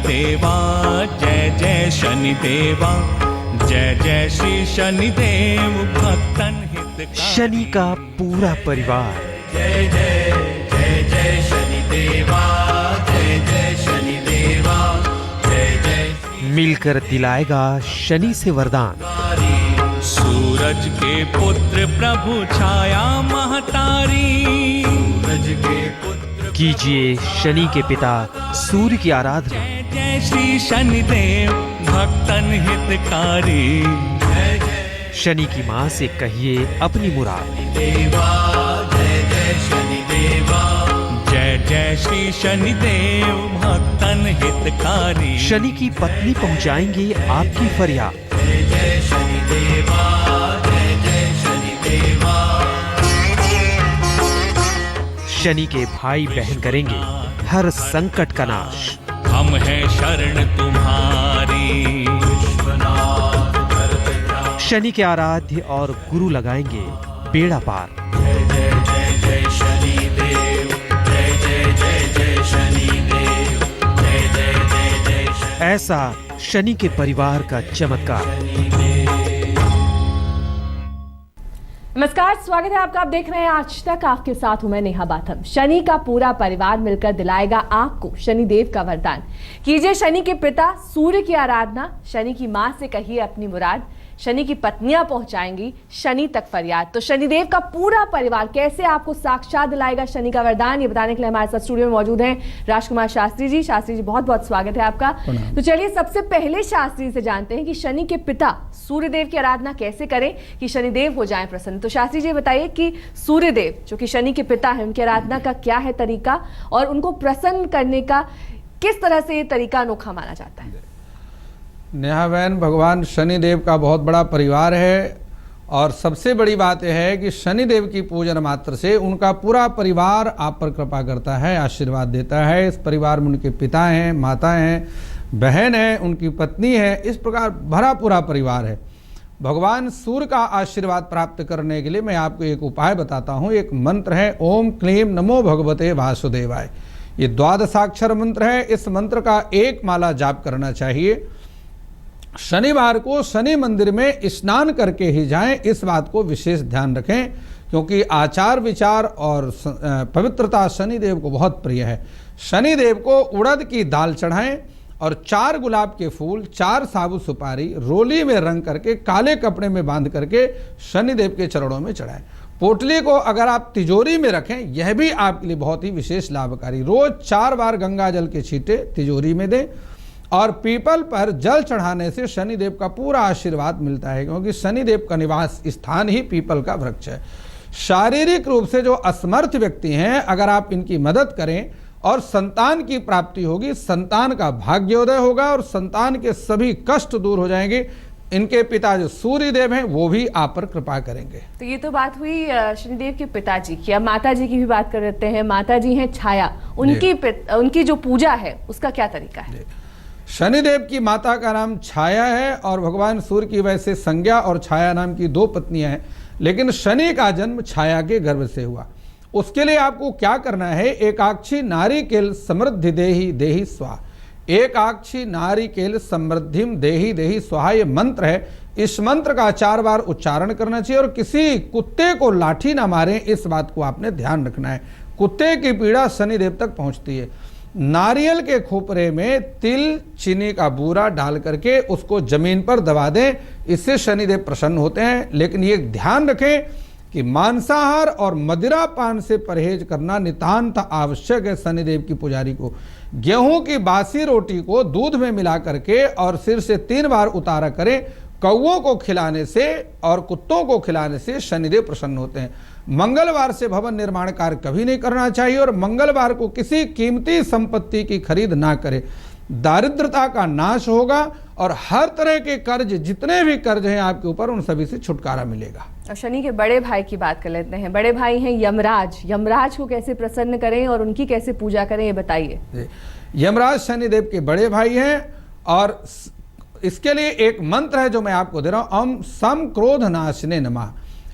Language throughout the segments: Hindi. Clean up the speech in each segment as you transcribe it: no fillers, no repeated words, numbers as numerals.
शनिदेवा जय जय शनिदेवा, जय जय श्री शनिदेव भक्तन हितकारी। शनि का पूरा परिवार जय जय जय जय शनिदेवा, जय जय शनिदेवा, जय जय मिलकर दिलाएगा शनि से वरदान। सूरज के पुत्र प्रभु छाया महतारी, सूरज के पुत्र कीजिए शनि के पिता सूर्य की आराधना। जय जय श्री शनिदेव भक्तन हितकारी। जय जय शनि की माँ से कहिए अपनी मुराद। देवा, जय जय शनिदेवा, जय जय श्री शनिदेव भक्तन हितकारी। शनि की पत्नी पहुँचाएंगी आपकी फरियाद। जय जय शनिदेवा, जय जय शनिदेवा। शनि के भाई बहन करेंगे हर संकट का नाश। हम हैं शरण तुम्हारी, विश्वनाथ भरत। शनि के आराध्य और गुरु लगाएंगे बेड़ा पार। जय जय जय जय शनिदेव, जय जय जय जय शनिदेव, जय जय जय जय शनि। ऐसा शनि के परिवार का चमत्कार। नमस्कार, स्वागत है आपका। आप देख रहे हैं आज तक, आपके साथ हूं मैं नेहा बाथम। शनि का पूरा परिवार मिलकर दिलाएगा आपको शनिदेव का वरदान। कीजिए शनि के पिता सूर्य की आराधना। शनि की मां से कहिए अपनी मुराद। शनि की पत्नियां पहुंचाएंगी शनि तक फरियाद। तो शनिदेव का पूरा परिवार कैसे आपको साक्षात दिलाएगा शनि का वरदान, ये बताने के लिए हमारे साथ स्टूडियो में मौजूद हैं राजकुमार शास्त्री जी। शास्त्री जी, बहुत बहुत स्वागत है आपका। तो चलिए सबसे पहले शास्त्री से जानते हैं कि शनि के पिता सूर्यदेव की आराधना कैसे करें कि शनिदेव हो जाएं प्रसन्न। तो शास्त्री जी बताइए कि सूर्यदेव जो कि शनि के पिता है, उनकी आराधना का क्या है तरीका, और उनको प्रसन्न करने का किस तरह से ये तरीका अनोखा माना जाता है। नेहा बहन, भगवान शनिदेव का बहुत बड़ा परिवार है और सबसे बड़ी बात यह है कि शनिदेव की पूजन मात्र से उनका पूरा परिवार आप पर कृपा करता है, आशीर्वाद देता है। इस परिवार में उनके पिता हैं, माता हैं, बहन है, उनकी पत्नी है, इस प्रकार भरा पूरा परिवार है। भगवान सूर्य का आशीर्वाद प्राप्त करने के लिए मैं आपको एक उपाय बताता हूँ। एक मंत्र है, ओम क्लीम नमो भगवते वासुदेवाय। ये 12 मंत्र है। इस मंत्र का एक माला जाप करना चाहिए। शनिवार को शनि मंदिर में स्नान करके ही जाएं, इस बात को विशेष ध्यान रखें, क्योंकि आचार विचार और पवित्रता शनिदेव को बहुत प्रिय है। शनिदेव को उड़द की दाल चढ़ाएं और 4 गुलाब के फूल, 4 साबुत सुपारी रोली में रंग करके काले कपड़े में बांध करके शनिदेव के चरणों में चढ़ाएं। पोटली को अगर आप तिजोरी में रखें, यह भी आपके लिए बहुत ही विशेष लाभकारी। रोज 4 बार गंगा जल के छींटे तिजोरी में दें और पीपल पर जल चढ़ाने से शनिदेव का पूरा आशीर्वाद मिलता है, क्योंकि शनिदेव का निवास स्थान ही पीपल का वृक्ष है। शारीरिक रूप से जो असमर्थ व्यक्ति हैं, अगर आप इनकी मदद करें और संतान की प्राप्ति होगी, संतान का भाग्योदय होगा और संतान के सभी कष्ट दूर हो जाएंगे। इनके पिता जो सूर्यदेव हैं वो भी आप पर कृपा करेंगे। तो ये तो बात हुई शनिदेव के पिताजी की। अब माता जी की भी बात कर लेते हैं। माता जी हैं छाया, उनकी जो पूजा है उसका क्या तरीका है। शनिदेव की माता का नाम छाया है और भगवान सूर्य की वैसे संज्ञा और छाया नाम की 2 पत्नियां हैं, लेकिन शनि का जन्म छाया के गर्भ से हुआ। उसके लिए आपको क्या करना है, एकाक्षी नारिकेल समृद्धि देहि देहि स्वाहा। एकाक्षी नारिकेल समृद्धिम देहि देहि स्वाहा ये मंत्र है। इस मंत्र का 4 बार उच्चारण करना चाहिए और किसी कुत्ते को लाठी ना मारें, इस बात को आपने ध्यान रखना है। कुत्ते की पीड़ा शनिदेव तक पहुंचती है। नारियल के खोपरे में तिल चीनी का बूरा डाल करके उसको जमीन पर दबा दें, इससे शनिदेव प्रसन्न होते हैं। लेकिन ये ध्यान रखें कि मांसाहार और मदिरा पान से परहेज करना नितांत आवश्यक है। शनिदेव की पुजारी को गेहूं की बासी रोटी को दूध में मिला करके और सिर से 3 बार उतारा करें। कौओं को खिलाने से और कुत्तों को खिलाने से शनिदेव प्रसन्न होते हैं। मंगलवार से भवन निर्माण कार्य कभी नहीं करना चाहिए और मंगलवार को किसी कीमती संपत्ति की खरीद ना करें। दारिद्रता का नाश होगा और हर तरह के कर्ज, जितने भी कर्ज हैं आपके ऊपर, उन सभी से छुटकारा मिलेगा। और शनि के बड़े भाई की बात कर लेते हैं। बड़े भाई हैं यमराज। यमराज को कैसे प्रसन्न करें और उनकी कैसे पूजा करें, ये बताइए। यमराज शनिदेव के बड़े भाई हैं और इसके लिए एक मंत्र है जो मैं आपको दे रहा हूं, ओम सम क्रोध नाशने नमः।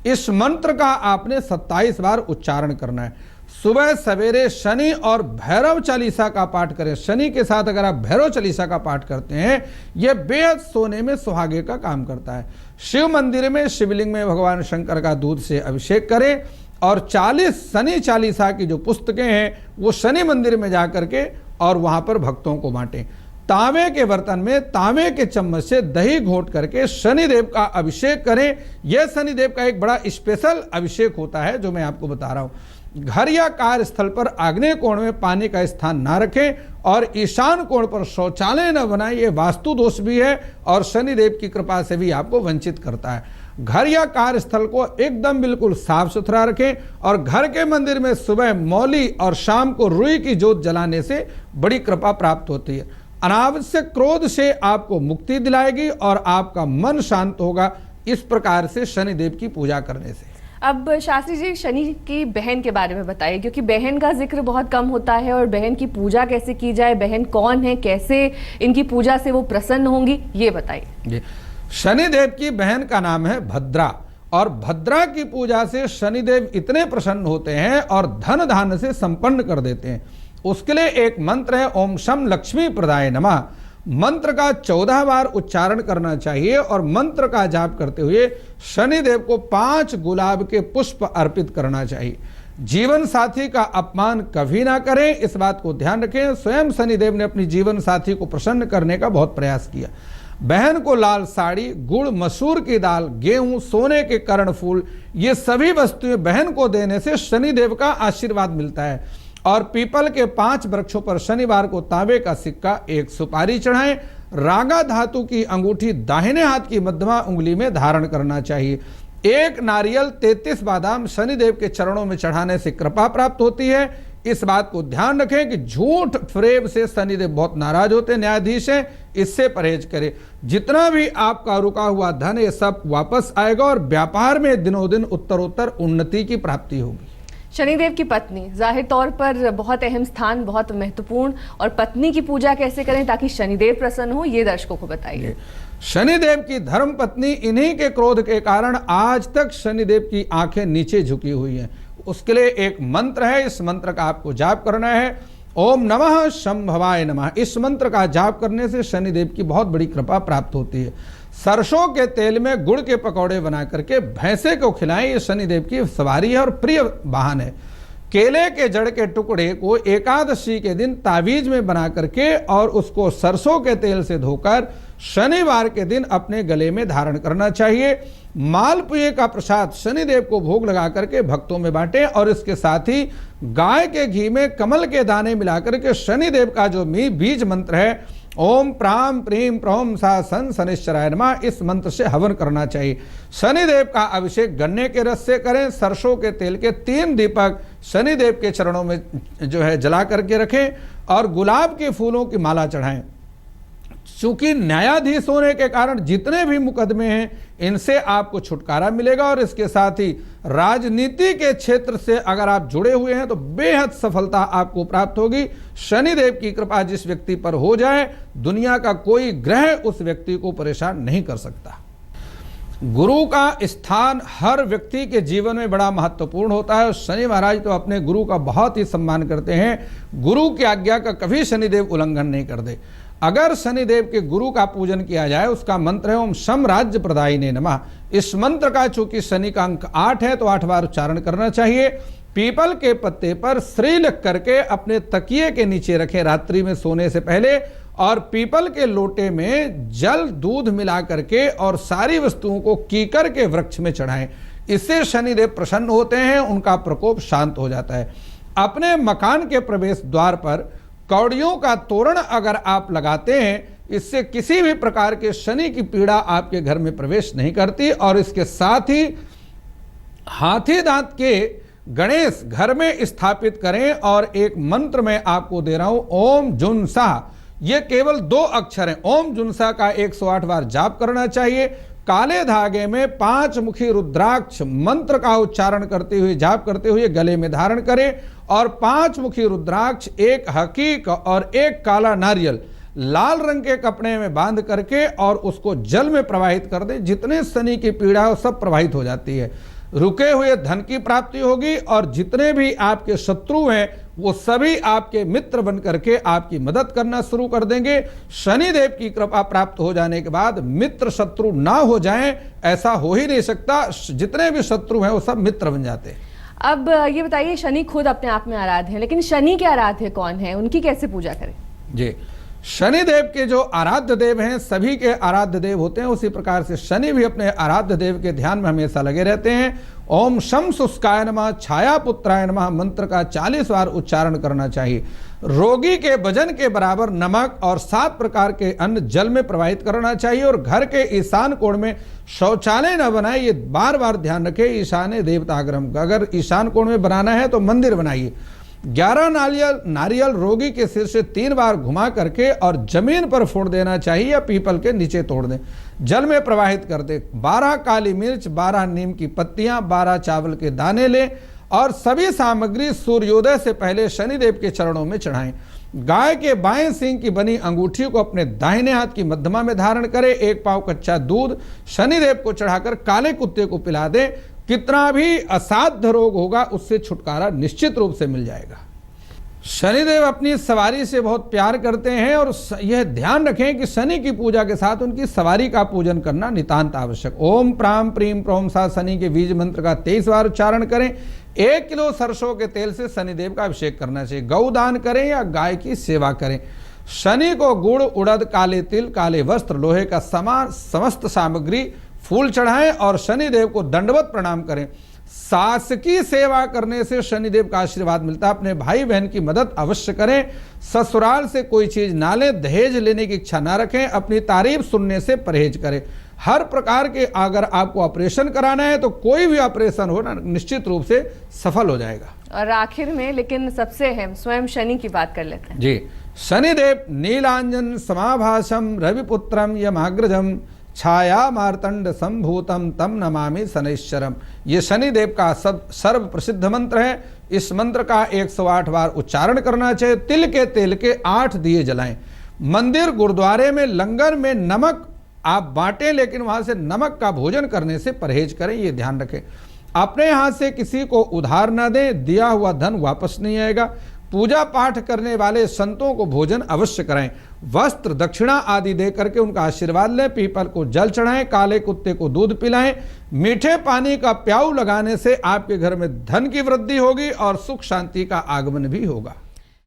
इस मंत्र का आपने 27 बार उच्चारण करना है। सुबह सवेरे शनि और भैरव चालीसा का पाठ करें। शनि के साथ अगर आप भैरव चालीसा का पाठ करते हैं, यह बेहद सोने में सुहागे का काम करता है। शिव मंदिर में शिवलिंग में भगवान शंकर का दूध से अभिषेक करें और 40 शनि चालीसा की जो पुस्तकें हैं वो शनि मंदिर में जा करके और वहां पर भक्तों को बांटें। तांबे के बर्तन में तांबे के चम्मच से दही घोट करके शनिदेव का अभिषेक करें। यह शनिदेव का एक बड़ा स्पेशल अभिषेक होता है जो मैं आपको बता रहा हूं। घर या कार्यस्थल पर आग्नेय कोण में पानी का स्थान ना रखें और ईशान कोण पर शौचालय न बनाएं। ये वास्तु दोष भी है और शनिदेव की कृपा से भी आपको वंचित करता है। घर या कार्यस्थल को एकदम बिल्कुल साफ सुथरा रखें और घर के मंदिर में सुबह मौली और शाम को रुई की जोत जलाने से बड़ी कृपा प्राप्त होती है। अनावश्यक क्रोध से आपको मुक्ति दिलाएगी और आपका मन शांत होगा, इस प्रकार से शनिदेव की पूजा करने से। अब शास्त्री जी, शनि की बहन के बारे में बताइए, क्योंकि बहन का जिक्र बहुत कम होता है और बहन की पूजा कैसे की जाए, बहन कौन है, कैसे इनकी पूजा से वो प्रसन्न होंगी, ये बताइए। शनिदेव की बहन का नाम है भद्रा और भद्रा की पूजा से शनिदेव इतने प्रसन्न होते हैं और धन धान्य से संपन्न कर देते हैं। उसके लिए एक मंत्र है, ओम शम लक्ष्मी प्रदाय नमः। मंत्र का 14 बार उच्चारण करना चाहिए और मंत्र का जाप करते हुए शनिदेव को 5 गुलाब के पुष्प अर्पित करना चाहिए। जीवन साथी का अपमान कभी ना करें, इस बात को ध्यान रखें। स्वयं शनिदेव ने अपनी जीवन साथी को प्रसन्न करने का बहुत प्रयास किया। बहन को लाल साड़ी, गुड़, मसूर की दाल, गेहूं, सोने के कर्णफूल, ये सभी वस्तुएं बहन को देने से शनिदेव का आशीर्वाद मिलता है। और पीपल के 5 वृक्षों पर शनिवार को तांबे का सिक्का, 1 सुपारी चढ़ाएं। रागा धातु की अंगूठी दाहिने हाथ की मध्यमा उंगली में धारण करना चाहिए। 1 नारियल, 33 बादाम शनिदेव के चरणों में चढ़ाने से कृपा प्राप्त होती है। इस बात को ध्यान रखें कि झूठ फरेब से शनिदेव बहुत नाराज होते हैं, न्यायाधीश हैं, इससे परहेज करें। जितना भी आपका रुका हुआ धन ये सब वापस आएगा और व्यापार में दिनों दिन उत्तरोत्तर उन्नति की प्राप्ति होगी। शनिदेव की पत्नी जाहिर तौर पर बहुत अहम स्थान, बहुत महत्वपूर्ण, और पत्नी की पूजा कैसे करें ताकि शनिदेव प्रसन्न हो, ये दर्शकों को बताइए। शनिदेव की धर्म पत्नी, इन्हीं के क्रोध के कारण आज तक शनिदेव की आंखें नीचे झुकी हुई हैं। उसके लिए एक मंत्र है, इस मंत्र का आपको जाप करना है, ओम नमः शंभवाय नमः। इस मंत्र का जाप करने से शनिदेव की बहुत बड़ी कृपा प्राप्त होती है। सरसों के तेल में गुड़ के पकौड़े बना करके भैंसे को खिलाएं, ये शनिदेव की सवारी है और प्रिय वाहन है। केले के जड़ के टुकड़े को एकादशी के दिन तावीज में बना करके और उसको सरसों के तेल से धोकर शनिवार के दिन अपने गले में धारण करना चाहिए। मालपुए का प्रसाद शनिदेव को भोग लगा करके भक्तों में बांटें और इसके साथ ही गाय के घी में कमल के दाने मिलाकर के शनिदेव का जो बीज मंत्र है, ओम प्राम प्रीम प्रौम सा सन शनिश्चराय नमः, इस मंत्र से हवन करना चाहिए। शनिदेव का अभिषेक गन्ने के रस से करें। सरसों के तेल के 3 दीपक शनिदेव के चरणों में जो है जला करके रखें और गुलाब के फूलों की माला चढ़ाएं। चूंकि न्यायाधीश होने के कारण जितने भी मुकदमे हैं इनसे आपको छुटकारा मिलेगा और इसके साथ ही राजनीति के क्षेत्र से अगर आप जुड़े हुए हैं तो बेहद सफलता आपको प्राप्त होगी। शनिदेव की कृपा जिस व्यक्ति पर हो जाए, दुनिया का कोई ग्रह उस व्यक्ति को परेशान नहीं कर सकता। गुरु का स्थान हर व्यक्ति के जीवन में बड़ा महत्वपूर्ण होता है। शनि महाराज तो अपने गुरु का बहुत ही सम्मान करते हैं। गुरु की आज्ञा का कभी शनिदेव उल्लंघन नहीं कर दे। अगर शनिदेव के गुरु का पूजन किया जाए, उसका मंत्र है ओम शम राज्य प्रदायिने नमः। इस मंत्र का चूंकि शनि का अंक 8 है तो 8 बार उच्चारण करना चाहिए। पीपल के पत्ते पर श्री लिख करके अपने तकिए के नीचे रखें रात्रि में सोने से पहले और पीपल के लोटे में जल दूध मिला करके और सारी वस्तुओं को कीकर के वृक्ष में चढ़ाएं। इससे शनिदेव प्रसन्न होते हैं, उनका प्रकोप शांत हो जाता है। अपने मकान के प्रवेश द्वार पर कौड़ियों का तोरण अगर आप लगाते हैं, इससे किसी भी प्रकार के शनि की पीड़ा आपके घर में प्रवेश नहीं करती। और इसके साथ ही हाथी दांत के गणेश घर में स्थापित करें। और एक मंत्र मैं आपको दे रहा हूं, ओम जुनसा, ये केवल 2 अक्षर हैं। ओम जुनसा का 108 बार जाप करना चाहिए। काले धागे में 5 मुखी रुद्राक्ष मंत्र का उच्चारण करते हुए जाप करते हुए गले में धारण करें और 5 मुखी रुद्राक्ष, 1 हकीक और 1 काला नारियल लाल रंग के कपड़े में बांध करके और उसको जल में प्रवाहित कर दें। जितने शनि की पीड़ा है वो सब प्रवाहित हो जाती है। रुके हुए धन की प्राप्ति होगी और जितने भी आपके शत्रु हैं वो सभी आपके मित्र बन करके आपकी मदद करना शुरू कर देंगे। शनिदेव की कृपा प्राप्त हो जाने के बाद मित्र शत्रु ना हो जाएं, ऐसा हो ही नहीं सकता। जितने भी शत्रु हैं वो सब मित्र बन जाते हैं। अब ये बताइए, शनि खुद अपने आप में आराध्य है, लेकिन शनि के आराध्य कौन है, उनकी कैसे पूजा करें? जी, शनिदेव के जो आराध्य देव हैं सभी के आराध्य देव होते हैं, उसी प्रकार से शनि भी अपने आराध्य देव के ध्यान में हमेशा लगे रहते हैं। ओम शम शुष्काय नमः, छाया पुत्राय नमः मंत्र का 40 बार उच्चारण करना चाहिए। रोगी के वजन के बराबर नमक और 7 प्रकार के अन्न जल में प्रवाहित करना चाहिए और घर के ईशान कोण में शौचालय न बनाए, ये बार बार ध्यान रखें। ईशान्य देवताग्रम, अगर ईशान कोण में बनाना है तो मंदिर बनाइए। 11 नारियल रोगी के सिर से 3 बार घुमा करके और जमीन पर फोड़ देना चाहिए या पीपल के नीचे तोड़ दें, जल में प्रवाहित कर दे। 12 काली मिर्च, 12 नीम की पत्तियां, 12 चावल के दाने लें और सभी सामग्री सूर्योदय से पहले शनिदेव के चरणों में चढ़ाएं। गाय के बाएं सींग की बनी अंगूठी को अपने दाहिने हाथ की मध्यमा में धारण करें। 1 पाव कच्चा दूध शनिदेव को चढ़ाकर काले कुत्ते को पिला दें। कितना भी असाध्य रोग होगा उससे छुटकारा निश्चित रूप से मिल जाएगा। शनिदेव अपनी सवारी से बहुत प्यार करते हैं और यह ध्यान रखें कि शनि की पूजा के साथ उनकी सवारी का पूजन करना नितांत आवश्यक। ओम प्राम प्रीम प्रोम सा शनि के बीज मंत्र का 23 बार उच्चारण करें। 1 किलो सरसों के तेल से शनिदेव का अभिषेक करना चाहिए। गौदान करें या गाय की सेवा करें। शनि को गुड़, उड़द, काले तिल, काले वस्त्र, लोहे का सामान, समस्त सामग्री, फूल चढ़ाएं और शनिदेव को दंडवत प्रणाम करें। सास की सेवा करने से शनिदेव का आशीर्वाद मिलता है। अपने भाई बहन की मदद अवश्य करें। ससुराल से कोई चीज ना लें, दहेज लेने की इच्छा ना रखें। अपनी तारीफ सुनने से परहेज करें। हर प्रकार के अगर आपको ऑपरेशन कराना है तो कोई भी ऑपरेशन हो ना निश्चित रूप से सफल हो जाएगा। और आखिर में लेकिन सबसे अहम स्वयं शनि की बात कर लेते हैं। जी, शनिदेव नीलांजन समाभासम रविपुत्रम यमाग्रजम छाया मार्तंड संभूतम तम नमामि शनैश्चरम। ये शनिदेव का सर्व प्रसिद्ध मंत्र है। इस मंत्र का 108 बार उच्चारण करना चाहिए। तिल के तेल के 8 दिए जलाएं। मंदिर गुरुद्वारे में लंगर में नमक आप बांटें, लेकिन वहां से नमक का भोजन करने से परहेज करें, ये ध्यान रखें। अपने हाथ से किसी को उधार न दें, दिया हुआ धन वापस नहीं आएगा। पूजा पाठ करने वाले संतों को भोजन अवश्य कराएं। वस्त्र, दक्षिणा आदि दे करके उनका आशीर्वाद लें। पीपल को जल चढ़ाएं। काले कुत्ते को दूध पिलाएं। मीठे पानी का प्याऊ लगाने से आपके घर में धन की वृद्धि होगी और सुख शांति का आगमन भी होगा।